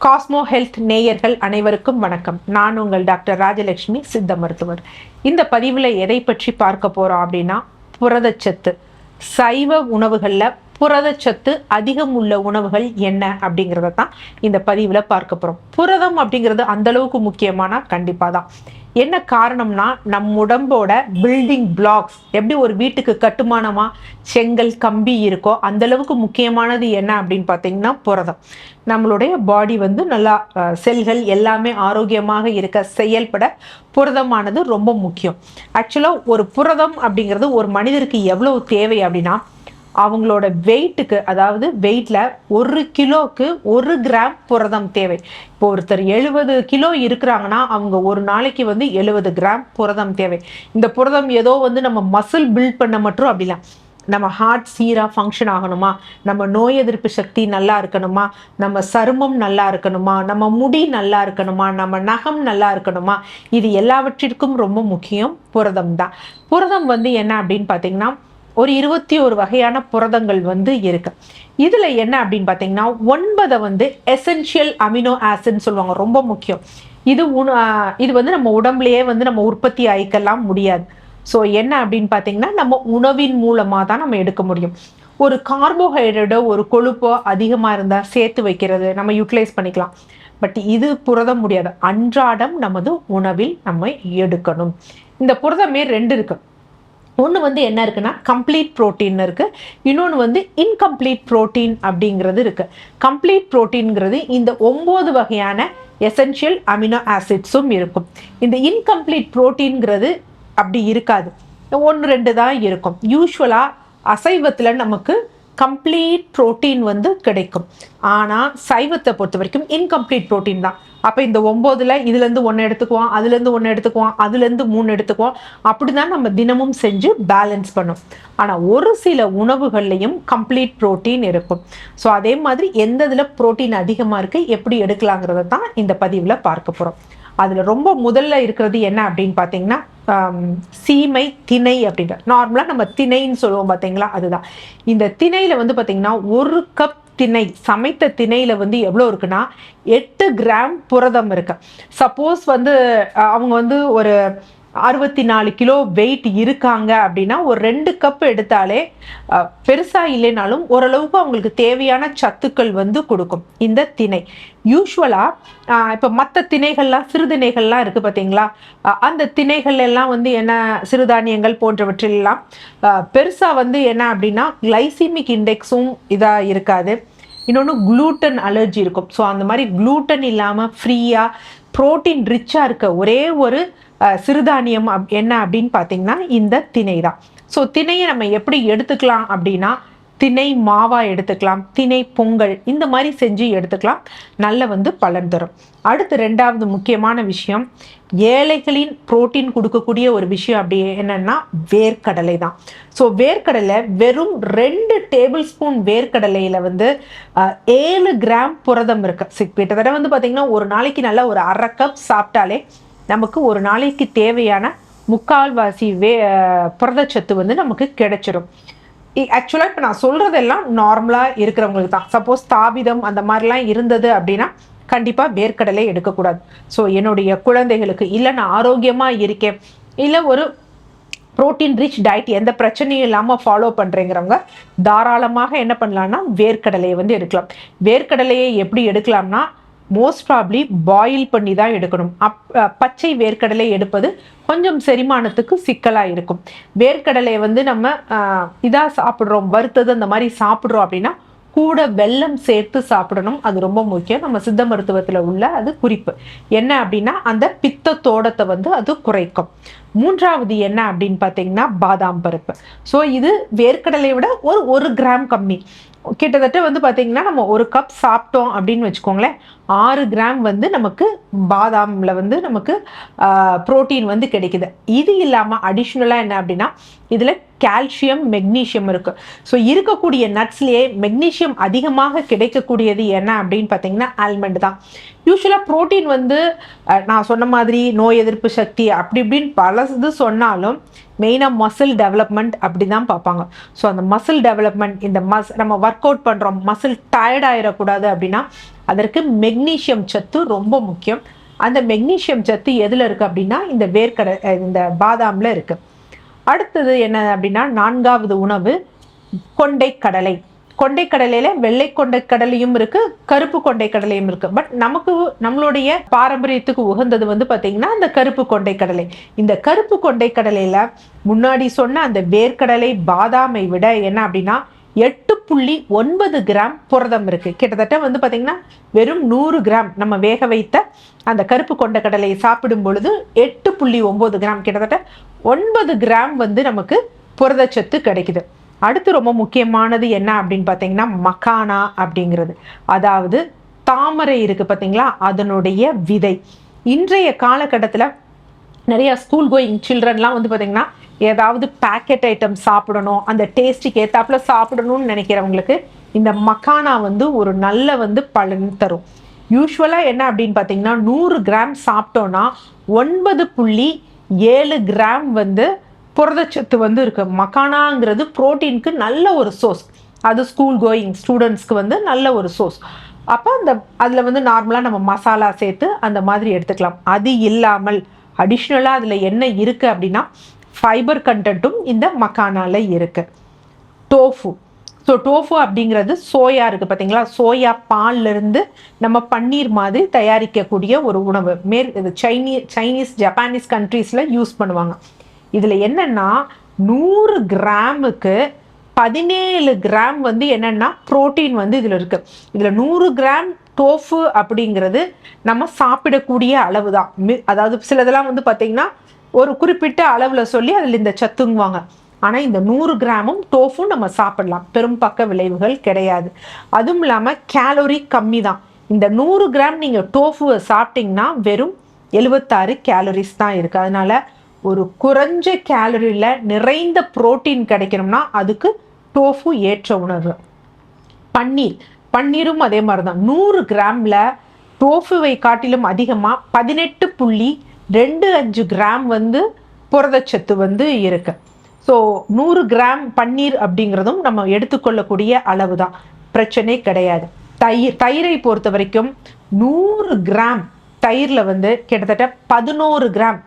Cosmo health நேயர்கள் அனைவருக்கும் வணக்கம். நான் உங்கள் டாக்டர் ராஜலட்சுமி, சித்த மருத்துவர். இந்த பதிவில் எதை பற்றி பார்க்க போகிறோம் அப்படின்னா, புரதச்சத்து. சைவ உணவுகளில் புரதச்சத்து அதிகம் உள்ள உணவுகள் என்ன அப்படிங்கிறத தான் இந்த பதிவில் பார்க்க போகிறோம். புரதம் அப்படிங்கிறது அந்தளவுக்கு முக்கியமான கண்டிப்பாக தான். என்ன காரணம்னா, நம் உடம்போட பில்டிங் பிளாக்ஸ் எப்படி ஒரு வீட்டுக்கு கட்டுமானமாக செங்கல் கம்பி இருக்கோ அந்தளவுக்கு முக்கியமானது என்ன அப்படின்னு பார்த்தீங்கன்னா புரதம். நம்மளுடைய பாடி நல்லா செல்கள் எல்லாமே ஆரோக்கியமாக இருக்க செயல்பட புரதமானது ரொம்ப முக்கியம். ஆக்சுவலாக ஒரு புரதம் அப்படிங்கிறது ஒரு மனிதருக்கு எவ்வளவு தேவை அப்படின்னா, அவங்களோட வெயிட்டுக்கு, அதாவது வெயிட்ல 1 கிலோக்கு 1 கிராம் புரதம் தேவை. இப்போ ஒருத்தர் 70 கிலோ இருக்கிறாங்கன்னா அவங்க ஒரு நாளைக்கு 70 கிராம் புரதம் தேவை. இந்த புரதம் ஏதோ நம்ம மசில் பில்ட் பண்ண மட்டும் அப்படிலாம், நம்ம ஹார்ட் சீராக ஃபங்க்ஷன் ஆகணுமா, நம்ம நோய் எதிர்ப்பு சக்தி நல்லா இருக்கணுமா, நம்ம சருமம் நல்லா இருக்கணுமா, நம்ம முடி நல்லா இருக்கணுமா, நம்ம நகம் நல்லா இருக்கணுமா, இது எல்லாவற்றிற்கும் ரொம்ப முக்கியம் புரதம் தான். புரதம் என்ன அப்படின்னு பார்த்தீங்கன்னா, ஒரு 21 வகையான புரதங்கள் இருக்கு. இதுல என்ன அப்படின்னு பார்த்தீங்கன்னா, 9 எசென்ஷியல் அமினோ ஆசிட்னு சொல்லுவாங்க, ரொம்ப முக்கியம். இது நம்ம உடம்புலயே நம்ம உற்பத்தி ஆயிக்கலாம் முடியாது. ஸோ என்ன அப்படின்னு பார்த்தீங்கன்னா, நம்ம உணவின் மூலமாக தான் நம்ம எடுக்க முடியும். ஒரு கார்போஹைட்ரேட்டோ ஒரு கொழுப்போ அதிகமாக இருந்தால் சேர்த்து வைக்கிறது நம்ம யூட்டிலைஸ் பண்ணிக்கலாம். பட் இது புரதம் முடியாது. அன்றாடம் நமது உணவில் நம்ம எடுக்கணும். இந்த புரதமே 2 இருக்கு. ஒன்று என்ன இருக்குன்னா, கம்ப்ளீட் ப்ரோட்டீன் இருக்கு, இன்னொன்று இன்கம்ப்ளீட் ப்ரோட்டீன் அப்படிங்கிறது இருக்கு. கம்ப்ளீட் ப்ரோட்டீன்ங்கிறது இந்த 9 வகையான எசென்ஷியல் அமினோ ஆசிட்ஸும் இருக்கும். இந்த இன்கம்ப்ளீட் ப்ரோட்டீன்ங்கிறது அப்படி இருக்காது, 1-2 தான் இருக்கும். யூஸ்வலாக அசைவத்தில் நமக்கு கம்ப்ளீட் ப்ரோட்டீன் கிடைக்கும். ஆனால் சைவத்தை பொறுத்த வரைக்கும் இன்கம்ப்ளீட் ப்ரோட்டீன் தான். அப்போ இந்த 9ல் இதுலேருந்து 1 எடுத்துக்குவோம், அதுலேருந்து 1 எடுத்துக்குவோம், அதுலேருந்து 3 எடுத்துக்குவோம். அப்படி தான் நம்ம தினமும் செஞ்சு பேலன்ஸ் பண்ணும். ஆனால் ஒரு சில உணவுகள்லையும் கம்ப்ளீட் ப்ரோட்டீன் இருக்கும். ஸோ அதே மாதிரி எந்த இதில் ப்ரோட்டீன் அதிகமாக இருக்குது, எப்படி எடுக்கலாங்கிறத தான் இந்த பதிவில் பார்க்க போகிறோம். அதில் ரொம்ப முதல்ல இருக்கிறது என்ன அப்படின்னு பார்த்தீங்கன்னா, சீமை திணை அப்படின்ற, நார்மலாக நம்ம திணைன்னு சொல்லுவோம் பார்த்தீங்களா, அதுதான். இந்த திணையில் பார்த்தீங்கன்னா 1 கப் திணை, சமைத்த திணையில் எவ்வளோ இருக்குன்னா 8 கிராம் புரதம் இருக்கு. சப்போஸ் அவங்க ஒரு 64 கிலோ வெயிட் இருக்காங்க அப்படின்னா ஒரு 2 கப் எடுத்தாலே பெருசாக இல்லைனாலும் ஓரளவுக்கு அவங்களுக்கு தேவையான சத்துக்கள் கொடுக்கும் இந்த திணை. யூஸ்வலாக இப்போ மற்ற திணைகள்லாம், சிறுதிணைகள்லாம் இருக்குது பார்த்தீங்களா, அந்த திணைகள் எல்லாம் என்ன, சிறுதானியங்கள் போன்றவற்றிலெல்லாம் பெருசாக என்ன அப்படின்னா கிளைசிமிக் இண்டெக்ஸும் இதாக இருக்காது. இன்னொன்று குளூட்டன் அலர்ஜி இருக்கும். ஸோ அந்த மாதிரி குளூட்டன் இல்லாமல் ஃப்ரீயாக ப்ரோட்டீன் ரிச்சாக இருக்க ஒரே ஒரு சிறுதானியம் என்ன அப்படின்னு பார்த்தீங்கன்னா இந்த திணை தான். ஸோ திணையை நம்ம எப்படி எடுத்துக்கலாம் அப்படின்னா, திணை மாவா எடுத்துக்கலாம், திணை பொங்கல் இந்த மாதிரி செஞ்சு எடுத்துக்கலாம், நல்ல பலன் தரும். அடுத்து 2வது முக்கியமான விஷயம், ஏழைகளின் புரோட்டீன் கொடுக்கக்கூடிய ஒரு விஷயம் அப்படி என்னன்னா வேர்க்கடலை தான். ஸோ வேர்க்கடலை வெறும் 2 டேபிள் ஸ்பூன் வேர்க்கடலையில் 7 கிராம் புரதம் இருக்கு. கிட்டத்தட்ட பார்த்தீங்கன்னா ஒரு நாளைக்கு நல்லா ஒரு 1/2 கப் சாப்பிட்டாலே நமக்கு ஒரு நாளைக்கு தேவையான 3/4 புரதச்சத்து நமக்கு கிடைச்சிடும். ஆக்சுவலாக இப்போ நான் சொல்கிறதெல்லாம் நார்மலாக இருக்கிறவங்களுக்கு தான். சப்போஸ் தாபிதம் அந்த மாதிரிலாம் இருந்தது அப்படின்னா கண்டிப்பாக வேர்க்கடலை எடுக்கக்கூடாது. ஸோ என்னுடைய குழந்தைகளுக்கு, இல்லை நான் ஆரோக்கியமாக இருக்கேன், இல்லை ஒரு ப்ரோட்டீன் ரிச் டயட் எந்த பிரச்சனையும் இல்லாமல் ஃபாலோ பண்ணுறேங்கிறவங்க தாராளமாக என்ன பண்ணலான்னா வேர்க்கடலையை எடுக்கலாம். வேர்க்கடலையை எப்படி எடுக்கலாம்னா, மோஸ்ட் ப்ராப்ளி பாயில் பண்ணி தான் எடுக்கணும். பச்சை வேர்க்கடலை எடுப்பது கொஞ்சம் செரிமானத்துக்கு சிக்கலாக இருக்கும். வேர்க்கடலையை நம்ம இதாக சாப்பிட்றோம், வறுத்தது அந்த மாதிரி சாப்பிட்றோம் அப்படின்னா கூட வெல்லம் சேர்த்து சாப்பிடணும். அது ரொம்ப முக்கியம். நம்ம சித்த மருத்துவத்தில் உள்ள அது குறிப்பு என்ன அப்படின்னா, அந்த பித்தத்தோடத்தை அது குறைக்கும். 3வது என்ன அப்படின்னு பார்த்தீங்கன்னா பாதாம் பருப்பு. ஸோ இது வேர்க்கடலை விட ஒரு 1 கிராம் கம்மி. கிட்டத்தட்ட பார்த்தீங்கன்னா நம்ம 1 கப் சாப்பிட்டோம் அப்படின்னு வச்சுக்கோங்களேன், 6 கிராம் நமக்கு பாதாமில் நமக்கு புரோட்டீன் கிடைக்குது. இது இல்லாமல் அடிஷ்னலாக என்ன அப்படின்னா, இதில் கால்சியம் மெக்னீஷியம் இருக்குது. ஸோ இருக்கக்கூடிய நட்ஸ்லேயே மெக்னீஷியம் அதிகமாக கிடைக்கக்கூடியது என்ன அப்படின்னு பார்த்தீங்கன்னா ஆல்மண்ட் தான். யூஸ்வலாக ப்ரோட்டீன் நான் சொன்ன மாதிரி நோய் எதிர்ப்பு சக்தி அப்படி இப்படின்னு பல இது சொன்னாலும் மெயினாக மசில் டெவலப்மெண்ட் அப்படி தான் பார்ப்பாங்க. ஸோ அந்த மசில் டெவலப்மெண்ட், இந்த நம்ம ஒர்க் அவுட் பண்ணுறோம், மசில் டயர்ட் ஆகிடக்கூடாது அப்படின்னா அதற்கு மெக்னீசியம் சத்து ரொம்ப முக்கியம். அந்த மெக்னீசியம் சத்து எதில் இருக்குது அப்படின்னா இந்த பாதாமில் இருக்குது. அடுத்தது என்ன அப்படின்னா 4வது உணவு கொண்டைக்கடலை. கொண்டைக்கடலையில் வெள்ளை கொண்டைக்கடலையும் இருக்குது, கருப்பு கொண்டைக்கடலையும் இருக்குது. பட் நம்மளுடைய பாரம்பரியத்துக்கு உகந்தது பார்த்தீங்கன்னா இந்த கருப்பு கொண்டைக்கடலை. இந்த கருப்பு கொண்டைக்கடலையில் முன்னாடி சொன்ன அந்த வேர்க்கடலை பாதாமை விட என்ன அப்படின்னா 8.9 கிராம் புரதம் இருக்குது. கிட்டத்தட்ட பார்த்தீங்கன்னா வெறும் 100 கிராம் நம்ம வேக வைத்த அந்த கருப்பு கொண்டைக்கடலையை சாப்பிடும் பொழுது 8.9 கிராம், கிட்டத்தட்ட 9 கிராம் நமக்கு புரதச்சத்து கிடைக்குது. அடுத்து ரொம்ப முக்கியமானது என்ன அப்படின்னு பார்த்தீங்கன்னா மக்கானா அப்படிங்கிறது, அதாவது தாமரை இருக்குது பார்த்தீங்களா, அதனுடைய விதை. இன்றைய காலகட்டத்தில் நிறைய ஸ்கூல் கோயிங் சில்ட்ரன்லாம் பார்த்தீங்கன்னா ஏதாவது பேக்கெட் ஐட்டம் சாப்பிடணும், அந்த டேஸ்ட்டுக்கு ஏற்றாப்புல சாப்பிடணும்னு நினைக்கிறவங்களுக்கு இந்த மக்கானா ஒரு நல்ல பலன் தரும். யூஸ்வலாக என்ன அப்படின்னு பார்த்தீங்கன்னா 100 கிராம் சாப்பிட்டோன்னா 9.7 கிராம் புரதச்சத்து இருக்கு. மக்கானாங்கிறது புரோட்டீனுக்கு நல்ல ஒரு சோர்ஸ். அது ஸ்கூல் கோயிங் ஸ்டூடெண்ட்ஸ்க்கு நல்ல ஒரு சோர்ஸ். அப்போ அதில் நார்மலாக நம்ம மசாலா சேர்த்து அந்த மாதிரி எடுத்துக்கலாம். அது இல்லாமல் அடிஷ்னலாக அதில் என்ன இருக்குது அப்படின்னா ஃபைபர் கண்டென்ட்டும் இந்த மக்கானால இருக்குது. டோஃபு. ஸோ டோஃபு அப்படிங்கிறது சோயா இருக்குது பார்த்தீங்களா, சோயா பால்லேருந்து நம்ம பன்னீர் மாதிரி தயாரிக்கக்கூடிய ஒரு உணவு. இது சைனீஸ் ஜப்பானீஸ் கண்ட்ரீஸில் யூஸ் பண்ணுவாங்க. இதில் என்னென்னா 100 கிராமுக்கு 17 கிராம் என்னென்னா ப்ரோட்டீன் இதில் இருக்குது. இதில் 100 கிராம் டோஃபு அப்படிங்கிறது நம்ம சாப்பிடக்கூடிய அளவு தான். அதாவது சிலதெல்லாம் பார்த்தீங்கன்னா ஒரு குறிப்பிட்ட அளவில் சொல்லி அதில் இந்த சத்துங்குவாங்க. ஆனால் இந்த 100 கிராமும் டோஃபும் நம்ம சாப்பிடலாம், பெரும் பக்க விளைவுகள் கிடையாது. அதுவும் இல்லாமல் கேலோரி கம்மி தான். இந்த 100 கிராம் நீங்கள் டோஃபுவை சாப்பிட்டிங்கன்னா வெறும் 76 கேலரிஸ் தான் இருக்குது. அதனால் ஒரு குறைஞ்ச கேலரியில் நிறைந்த புரோட்டீன் கிடைக்கணும்னா அதுக்கு டோஃபு ஏற்ற உணவு. பன்னீரும் அதே மாதிரி தான். 100 கிராமில் டோஃபுவை காட்டிலும் அதிகமாக 18.25 கிராம் புரதச்சத்து இருக்கு. ஸோ 100 கிராம் பன்னீர் அப்படிங்கிறதும் நம்ம எடுத்துக்கொள்ளக்கூடிய அளவு தான், பிரச்சனை கிடையாது. தயிரை பொறுத்த வரைக்கும் 100 கிராம் தயிரில் கிட்டத்தட்ட 11 கிராம்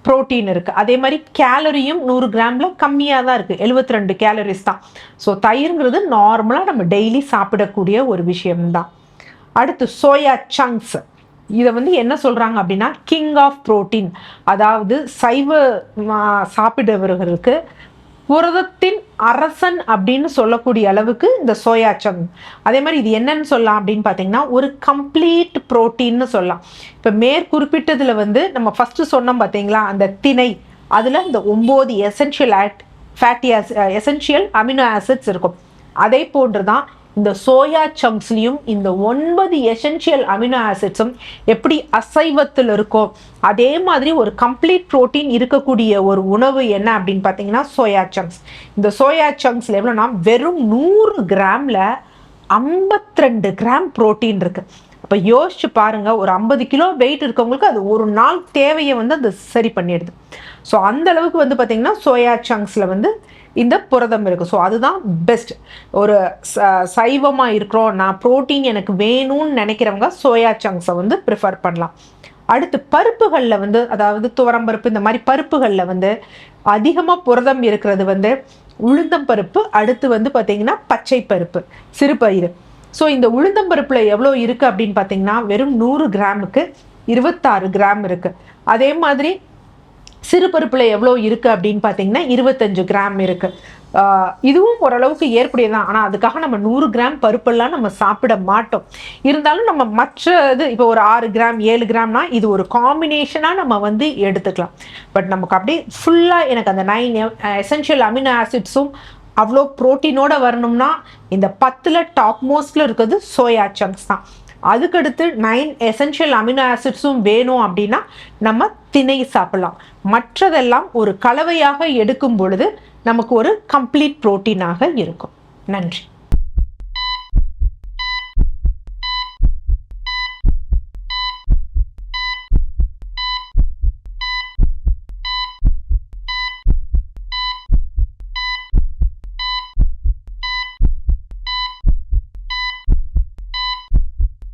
புரோட்டீன் இருக்குது. அதே மாதிரி கேலரியும் 100 கிராமில் கம்மியாக தான் இருக்குது, 72 கேலரிஸ் தான். ஸோ தயிர்ங்கிறது நார்மலாக நம்ம டெய்லி சாப்பிடக்கூடிய ஒரு விஷயம்தான். அடுத்து சோயா சங்க்ஸ். இதை என்ன சொல்கிறாங்க அப்படின்னா கிங் ஆஃப் புரோட்டீன், அதாவது சைவ சாப்பிடுபவர்களுக்கு புரதத்தின் அரசன் அப்படின்னு சொல்லக்கூடிய அளவுக்கு இந்த சோயா சங்க். அதே மாதிரி இது என்னன்னு சொல்லலாம் அப்படின்னு பார்த்தீங்கன்னா ஒரு கம்ப்ளீட் புரோட்டீன்னு சொல்லலாம். இப்போ மேற்குறிப்பிட்டதில் நம்ம ஃபஸ்ட்டு சொன்னோம் பார்த்தீங்களா அந்த திணை, அதில் இந்த 9 எசென்ஷியல் அமினோ ஆசிட்ஸ் இருக்கும். அதே போன்று தான் இந்த சோயா சங்க்ஸ்லையும் இந்த 9 எசென்ஷியல் அமினோ ஆசிட்ஸும் எப்படி அசைவத்தில் இருக்கோ அதே மாதிரி ஒரு கம்ப்ளீட் புரோட்டீன் இருக்கக்கூடிய ஒரு உணவு என்ன அப்படின்னு பார்த்தீங்கன்னா சோயா சங்க்ஸ். இந்த சோயா சங்க்ஸில் எவ்வளோனா வெறும் 100 கிராமில் 52 கிராம் புரோட்டீன் இருக்குது. அப்போ யோசிச்சு பாருங்க, ஒரு 50 கிலோ வெயிட் இருக்கவங்களுக்கு அது ஒரு நாள் தேவையை அது சரி பண்ணிடுது. ஸோ அந்த அளவுக்கு பார்த்தீங்கன்னா சோயா சங்க்ஸில் இந்த புரதம் இருக்குது. ஸோ அதுதான் பெஸ்ட். ஒரு சைவமாக இருக்கிறோம், நான் ப்ரோட்டீன் எனக்கு வேணும்னு நினைக்கிறவங்க சோயா சங்க்ஸை ப்ரிஃபர் பண்ணலாம். அடுத்து பருப்புகளில் அதாவது துவரம்பருப்பு இந்த மாதிரி பருப்புகளில் அதிகமாக புரதம் இருக்கிறது உளுந்தம்பருப்பு. அடுத்து பார்த்திங்கன்னா பச்சை பருப்பு, சிறுபயிறு. ஸோ இந்த உளுந்தம்பருப்பில் எவ்வளோ இருக்குது அப்படின்னு பார்த்தீங்கன்னா வெறும் 100 கிராமுக்கு 26 கிராம் இருக்குது. அதே மாதிரி சிறுபருப்பில் எவ்வளோ இருக்குது அப்படின்னு பார்த்தீங்கன்னா 25 கிராம் இருக்குது. இதுவும் ஓரளவுக்கு ஏற்புடையதான். ஆனால் அதுக்காக நம்ம 100 கிராம் பருப்பெல்லாம் நம்ம சாப்பிட மாட்டோம். இருந்தாலும் நம்ம மற்றது இப்போ ஒரு 6 கிராம் 7 கிராம்னா இது ஒரு காம்பினேஷனாக நம்ம எடுத்துக்கலாம். பட் நமக்கு அப்படியே ஃபுல்லாக எனக்கு அந்த 9 எசென்ஷியல் அமினோ ஆசிட்ஸும் அவ்வளோ ப்ரோட்டீனோடு வரணும்னா இந்த 10ல் டாப் மோஸ்டில் இருக்கிறது சோயா சங்க்ஸ் தான். அதுக்கடுத்து 9 எசென்ஷியல் அமினோ ஆசிட்ஸும் வேணும் அப்படின்னா நம்ம திணை சாப்பிடலாம். மற்றதெல்லாம் ஒரு கலவையாக எடுக்கும் பொழுது நமக்கு ஒரு கம்ப்ளீட் புரோட்டீனாக இருக்கும். நன்றி.